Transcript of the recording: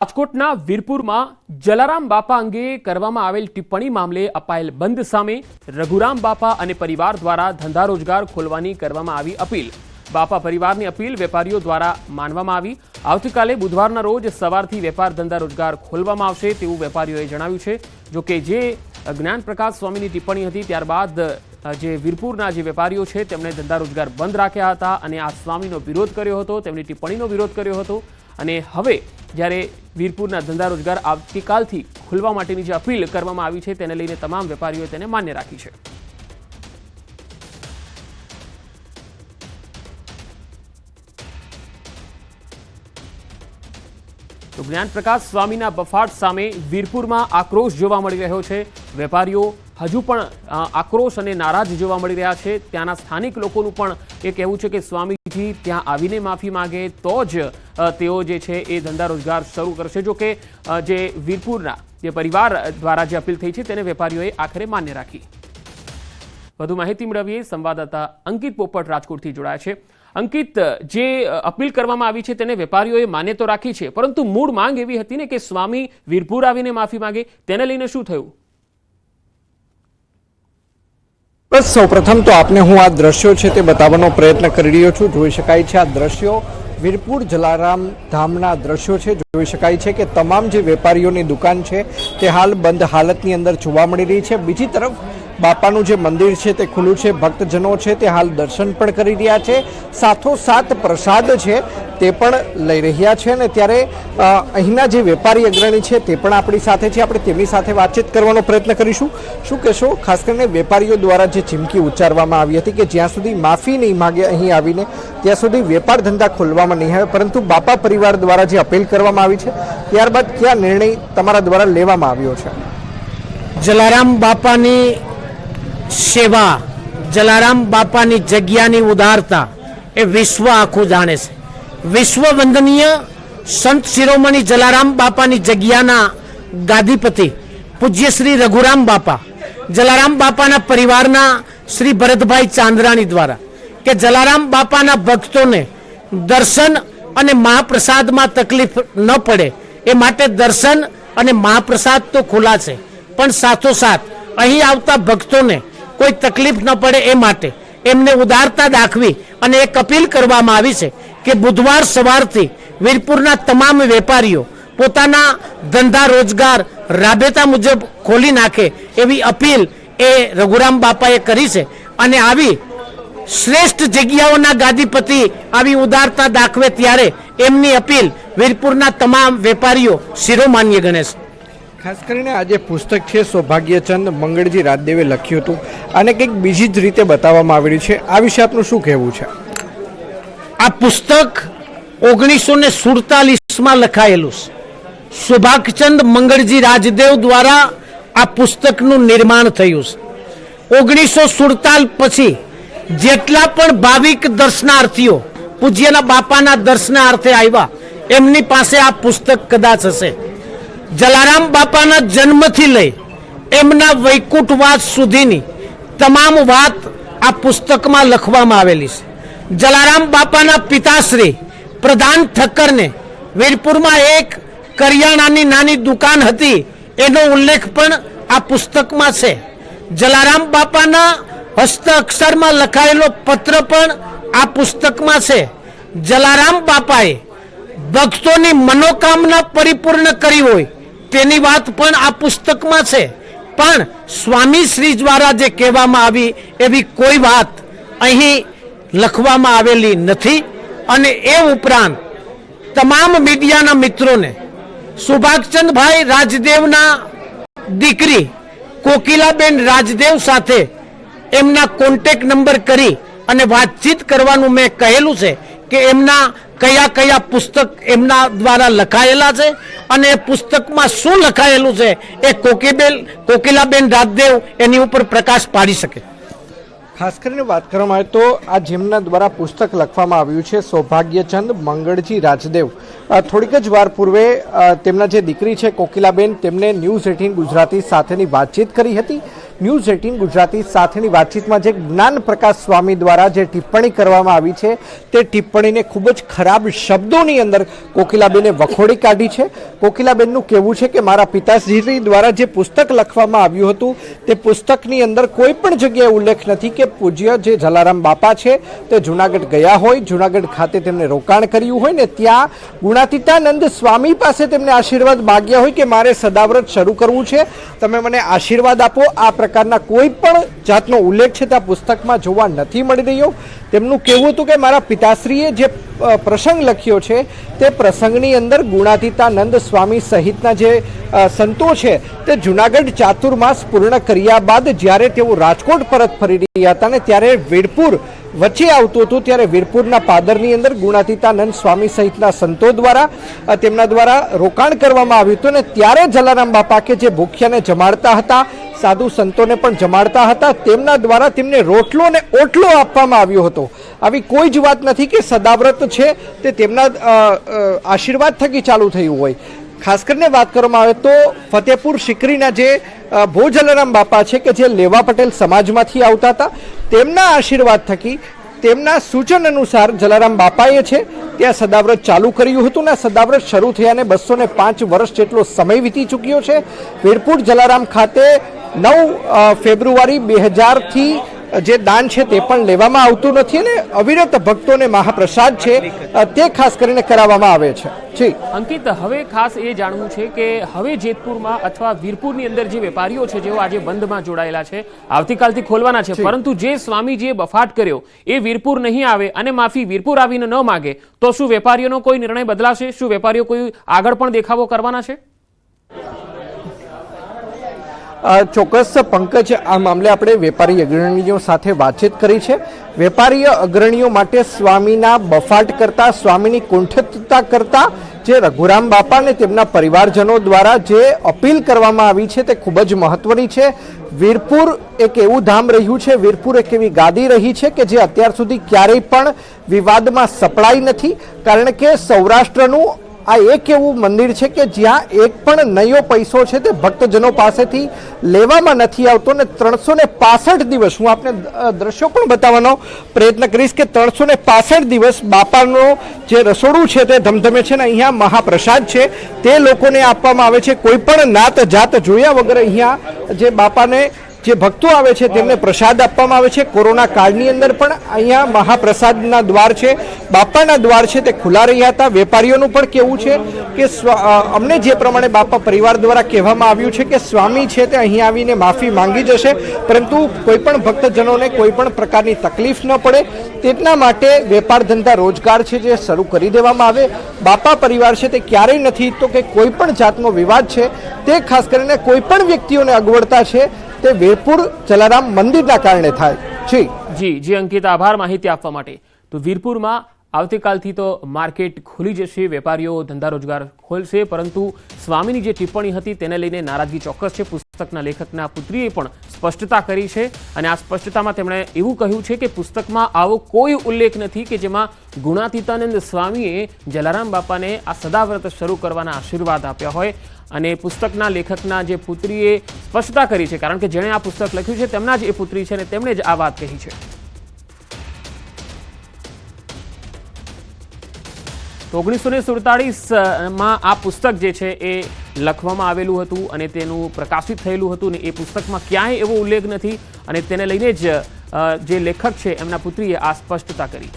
રાજકોટના વીરપુરમાં જલારામ બાપા અંગે કરવામાં આવેલ ટિપ્પણી મામલે અપાયેલ બંધ સામે રઘુરામ બાપા અને પરિવાર દ્વારા ધંધા રોજગાર ખોલવાની કરવામાં આવી અપીલ। બાપા પરિવારની અપીલ વેપારીઓ દ્વારા માનવામાં આવી। આવતીકાલે બુધવારના રોજ સવારથી વેપાર ધંધા રોજગાર ખોલવામાં આવશે તેવું વેપારીઓએ જણાવ્યું છે। જો કે જે જ્ઞાન પ્રકાશ સ્વામીની ટિપ્પણી હતી ત્યારબાદ જે વીરપુરના જે વેપારીઓ છે તેમણે ધંધા રોજગાર બંધ રાખ્યા હતા અને આ સ્વામીનો વિરોધ કર્યો હતો, તેમની ટિપ્પણીનો વિરોધ કર્યો હતો। અને હવે જ્યારે વીરપુરના ધંધા રોજગાર આવતીકાલથી ખુલવા માટેની જે અપીલ કરવામાં આવી છે તેને લઈને તમામ વેપારીઓએ તેને માન્ય રાખી છે। તો જ્ઞાન પ્રકાશ સ્વામીના બફાટ સામે વીરપુરમાં આક્રોશ જોવા મળી રહ્યો છે। વેપારીઓ હજુ પણ આક્રોશ અને નારાજ જોવા મળી રહ્યા છે। ત્યાંના સ્થાનિક લોકોનું પણ એ કહેવું છે કે સ્વામીજી ત્યાં આવીને માફી માંગે તો જ તેઓ જે છે એ ધંધા રોજગાર શરૂ કરશે। જો કે જે વીરપુરના જે પરિવાર દ્વારા જે અપીલ થઈ છે તેને વેપારીઓએ આખરે માન્ય રાખી। વધુ માહિતી મેળવીએ સંવાદદાતા અંકિત પોપટ રાજકોટથી જોડાયા છે। અંકિત, જે અપીલ કરવામાં આવી છે તેને વેપારીઓએ માન્ય તો રાખી છે, પરંતુ મૂળ માંગ એવી હતી ને કે સ્વામી વીરપુર આવીને માફી માંગે, તેને લઈને શું થયું? બસ સૌપ્રથમ તો આપને હું આ દ્રશ્યો છે તે બતાવવાનો પ્રયત્ન કરી રહ્યો છું। જોઈ શકાય છે આ દ્રશ્યો વીરપુર જલારામ ધામના દ્રશ્યો છે। જોઈ શકાય છે કે તમામ જે વેપારીઓની દુકાન છે તે હાલ બંધ હાલતની અંદર જોવા મળી રહી છે। બીજી તરફ બાપાનું જે મંદિર છે તે ખુલ્લું છે, ભક્તજનો છે તે હાલ દર્શન પણ કરી રહ્યા છે, સાથોસાથ પ્રસાદ છે તે પણ લઈ રહ્યા છે। અને ત્યારે અહીંના જે વેપારી અગ્રણી છે તે પણ આપણી સાથે છે, આપણે તેમની સાથે વાતચીત કરવાનો પ્રયત્ન કરીશું। શું કહેશો, ખાસ કરીને વેપારીઓ દ્વારા જે ચીમકી ઉચ્ચારવામાં આવી હતી કે જ્યાં સુધી માફી નહીં માગે અહીં આવીને ત્યાં સુધી વેપાર ધંધા ખોલવામાં નહીં આવે, પરંતુ બાપા પરિવાર દ્વારા જે અપીલ કરવામાં આવી છે ત્યારબાદ કયા નિર્ણય તમારા દ્વારા લેવામાં આવ્યો છે? જલારામ બાપાની સેવા, જલારામ બાપાની જગ્યાની ઉદારતા એ વિશ્વ આખું જાણે છે। વિશ્વ વંદનીય સંત શિરોમણી જલારામ બાપાની જગ્યાના ગાદીપતિ પૂજ્ય શ્રી રઘુરામ બાપા, જલારામ બાપાના પરિવારના શ્રી ભરતભાઈ ચાંદ્રાણી દ્વારા કે જલારામ બાપાના ભક્તોને દર્શન અને મહાપ્રસાદમાં તકલીફ ન પડે એ માટે દર્શન અને મહાપ્રસાદ તો ખુલ્લા છે, પણ સાથોસાથ અહીં આવતા ભક્તોને કોઈ તકલીફ ન પડે એ માટે એમને ઉદારતા દાખવી અને એક અપીલ કરવામાં આવી છે કે બુધવાર સવારથી વીરપુરના તમામ વેપારીઓ પોતાના ધંધા રોજગાર રાબેતા મુજબ ખોલી નાખે એવી અપીલ એ રઘુરામ બાપાએ કરી છે। અને આવી શ્રેષ્ઠ જગ્યાઓના ગાદીપતિ આવી ઉદારતા દાખવે ત્યારે એમની અપીલ વીરપુરના તમામ વેપારીઓ શિરોમાન્ય ગણે છે। ખાસ કરીને આ જે પુસ્તક છે સૌભાગ્યચંદ મંગળજી રાજદેવે લખ્યું હતું અને કંઈક બીજી જ રીતે બતાવવામાં આવેલું છે, આ વિશે આપનું શું કહેવું છે? આ પુસ્તક 1947માં લખાયેલું છે। સૌભાગ્યચંદ મંગળજી રાજદેવ દ્વારા આ પુસ્તકનું નિર્માણ થયું છે। 1947 પછી જેટલા પણ ભાવિક દર્શનાર્થીઓ પૂજ્યના બાપાના દર્શનાર્થે આવ્યા એમની પાસે આ પુસ્તક કદાચ હશે। જલારામ બાપાના જન્મથી લઈ એમના વૈકુંઠવાસ સુધીની તમામ વાત આ પુસ્તકમાં લખવામાં આવેલી છે। જલારામ બાપાના પિતાશ્રી પ્રધાન ઠક્કરને વીરપુરમાં એક કરિયાણાની નાની દુકાન હતી એનો ઉલ્લેખ પણ આ પુસ્તકમાં છે। જલારામ બાપાના હસ્ત અક્ષરમાં લખાયેલો પત્ર પણ આ પુસ્તકમાં છે। જલારામ બાપાએ ભક્તોની મનોકામના પરિપૂર્ણ કરી હોય તેની વાત પણ આ પુસ્તકમાં છે, પણ સ્વામી શ્રી દ્વારા જે કહેવામાં આવી એવી કોઈ વાત અહીં લખવામાં આવેલી નથી। અને એ ઉપરાંત તમામ મીડિયાના મિત્રોને સુભાષચંદભાઈ રાજદેવના દીકરી કોકિલાબેન રાજદેવ સાથે એમના કોન્ટેક્ટ નંબર કરી અને વાતચીત કરવાનું મેં કહેલું છે કે એમના કયા કયા પુસ્તક એમના દ્વારા લખાયેલા છે અને એ પુસ્તકમાં શું લખાયેલું છે એ કોકિલાબેન રાજદેવ એની ઉપર પ્રકાશ પાડી શકે। ખાસ કરીને વાત કરવામાં આવે તો આ જેમના દ્વારા પુસ્તક લખવામાં આવ્યું છે સૌભાગ્યચંદ મંગળજી રાજદેવ, થોડીક જ વાર પૂર્વે તેમના જે દીકરી છે કોકિલાબેન તેમને ન્યૂઝ 18 ગુજરાતી સાથેની વાતચીત કરી હતી ન્યૂઝ 18 ગુજરાતી સાથેની વાતચીતમાં જે જ્ઞાન પ્રકાશ સ્વામી દ્વારા જે ટિપ્પણી કરવામાં આવી છે તે ટિપ્પણીને ખૂબ જ ખરાબ શબ્દોની અંદર કોકિલાબેને વખોડી કાઢી છે. કોકિલાબેનનું કહેવું છે કે મારા પિતાશ્રી દ્વારા જે પુસ્તક લખવામાં આવ્યું હતું તે પુસ્તકની અંદર કોઈ પણ જગ્યાએ ઉલ્લેખ નથી કે પૂજ્ય જે જલારામ બાપા છે તે જૂનાગઢ ગયા હોય, જૂનાગઢ ખાતે તેમને રોકાણ કર્યું હોય ને ત્યાં ગુણાતીતાનંદ સ્વામી પાસે તેમને આશીર્વાદ માગ્યા હોય કે મારે સદાવ્રત શરૂ કરવું છે, તમે મને આશીર્વાદ આપો. આ પ્રકારના કોઈ પણ જાતનો ઉલ્લેખ છે તે આ પુસ્તકમાં જોવા નથી મળી રહ્યો. તેમનું કહેવું હતું કે મારા પિતાશ્રીએ જે પ્રસંગ લખ્યો છે તે પ્રસંગની અંદર ગુણાતીતાનંદ સ્વામી સહિતના જે સંતો છે તે જૂનાગઢ ચાતુર્માસ પૂર્ણ કર્યા બાદ જ્યારે તેઓ રાજકોટ પરત ફરી રહ્યા હતા ને ત્યારે વીરપુર વચ્ચે આવતું હતું ત્યારે વીરપુરના પાદરની અંદર ગુણાતીતાનંદ સ્વામી સહિતના સંતો દ્વારા તેમના દ્વારા રોકાણ કરવામાં આવ્યું હતું ને ત્યારે જલારામ બાપા કે જે ભૂખ્યાને જમાડતા હતા, સાધુ સંતોને પણ જમાડતા હતા, તેમના દ્વારા તેમને રોટલો અને ઓટલો આપવામાં આવ્યો હતો. આવી કોઈ જ વાત નથી કે સદાવ્રત છે તે તેમના આશીર્વાદ થકી ચાલુ થયું હોય. ખાસ કરીને વાત કરવામાં આવે તો ફતેપુર સિકરીના જે ભો જલારામ બાપા છે કે જે લેવા પટેલ સમાજમાંથી આવતા હતા તેમના આશીર્વાદ થકી તેમના સૂચન અનુસાર જલારામ બાપાએ છે ત્યાં સદાવ્રત ચાલુ કર્યું હતું ને સદાવ્રત શરૂ થયાને 205 વર્ષ જેટલો સમય વીતી ચૂક્યો છે. વીરપુર જલારામ ખાતે 9 ફેબ્રુઆરી 2000થી જે દાન છે તે પણ લેવામાં આવતું નથી અને અવિરત ભક્તોને મહાપ્રસાદ છે તે ખાસ કરીને કરાવવામાં આવે છે. જી અંકિત, હવે ખાસ એ જાણવું છે કે હવે જેતપુરમાં અથવા વીરપુરની અંદર જે વેપારીઓ છે જેઓ આજે બંધમાં જોડાયેલા છે, આવતીકાલથી ખોલવાના છે, પરંતુ જે સ્વામીજીએ બફાટ કર્યો એ વીરપુર નહીં આવે અને માફી વીરપુર આવીને ન માગે તો શું વેપારીઓનો કોઈ નિર્ણય બદલાશે? શું વેપારીઓ કોઈ આગળ પણ દેખાવો કરવાના છે? ચોક્કસ પંકજ, આ મામલે આપણે વેપારી અગ્રણીઓ સાથે વાતચીત કરી છે. વેપારી અગ્રણીઓ માટે સ્વામીના બફાટ કરતા, સ્વામીની કુંઠિતતા કરતા જે રઘુરામ બાપા અને તેમના પરિવારજનો દ્વારા જે અપીલ કરવામાં આવી છે તે ખૂબ જ મહત્વની છે. વીરપુર એક એવું ધામ રહ્યું છે, વીરપુર એક એવી ગાદી રહી છે કે જે અત્યાર સુધી ક્યારેય પણ વિવાદમાં સપડાઈ નથી, કારણ કે સૌરાષ્ટ્રનું આ એક એવું મંદિર છે કે જ્યાં એક પણ નયો પૈસો છે તે ભક્તજનો પાસેથી લેવામાં નથી આવતો ને 365 દિવસ, હું આપને દ્રશ્યો પણ બતાવવાનો પ્રયત્ન કરીશ કે 365 દિવસ બાપાનો જે રસોડું છે તે ધમધમે છે ને અહીંયા મહાપ્રસાદ છે તે લોકોને આપવામાં આવે છે. કોઈ પણ નાત જાત જોયા વગર અહીંયા જે બાપાને જે ભક્તો આવે છે તેમને પ્રસાદ આપવામાં આવે છે. કોરોના કાળની અંદર પણ અહીંયા મહાપ્રસાદના દ્વાર છે, બાપાના દ્વાર છે તે ખુલ્લા રહ્યા હતા. વેપારીઓનું પણ કહેવું છે કે અમને જે પ્રમાણે બાપા પરિવાર દ્વારા કહેવામાં આવ્યું છે કે સ્વામી છે તે અહીં આવીને માફી માંગી જશે, પરંતુ કોઈ પણ ભક્તજનોને કોઈ પણ પ્રકારની તકલીફ ન પડે તેટલા માટે વેપાર ધંધા રોજગાર છે જે શરૂ કરી દેવામાં આવે. બાપા પરિવાર છે તે ક્યારેય નથી તો કે કોઈ પણ જાતનો વિવાદ છે તે ખાસ કરીને કોઈ પણ વ્યક્તિઓને અગવડતા છે તે વીરપુર જલારામ મંદિરના કારણે થાય છે. જી અંકિત, આભાર માહિતી આપવા માટે. તો વીરપુરમાં આવતીકાલથી તો માર્કેટ ખુલી જશે, વેપારીઓ ધંધા રોજગાર ખોલશે, પરંતુ સ્વામીની જે ટિપ્પણી હતી તેને લઈને નારાજગી ચોક્કસ છે. પુસ્તકના લેખકના પુત્રીએ પણ સ્પષ્ટતા કરી છે અને આ સ્પષ્ટતામાં તેમણે એવું કહ્યું છે કે પુસ્તકમાં આવો કોઈ ઉલ્લેખ નથી કે જેમાં ગુણાતીતાનંદ સ્વામીએ જલારામ બાપાને આ સદાવ્રત શરૂ કરવાના આશીર્વાદ આપ્યા હોય. અને પુસ્તકના લેખકના જે પુત્રીએ સ્પષ્ટતા કરી છે, કારણ કે જેણે આ પુસ્તક લખ્યું છે તેમના જ એ પુત્રી છે અને તેમણે જ આ વાત કહી છે. તો 1947માં આ પુસ્તક જે છે એ લખવામાં આવેલું હતું અને તેનું પ્રકાશિત થયેલું હતું ને એ પુસ્તકમાં ક્યાંય એવો ઉલ્લેખ નથી અને તેને લઈને જ જે લેખક છે એમના પુત્રીએ આ સ્પષ્ટતા કરી.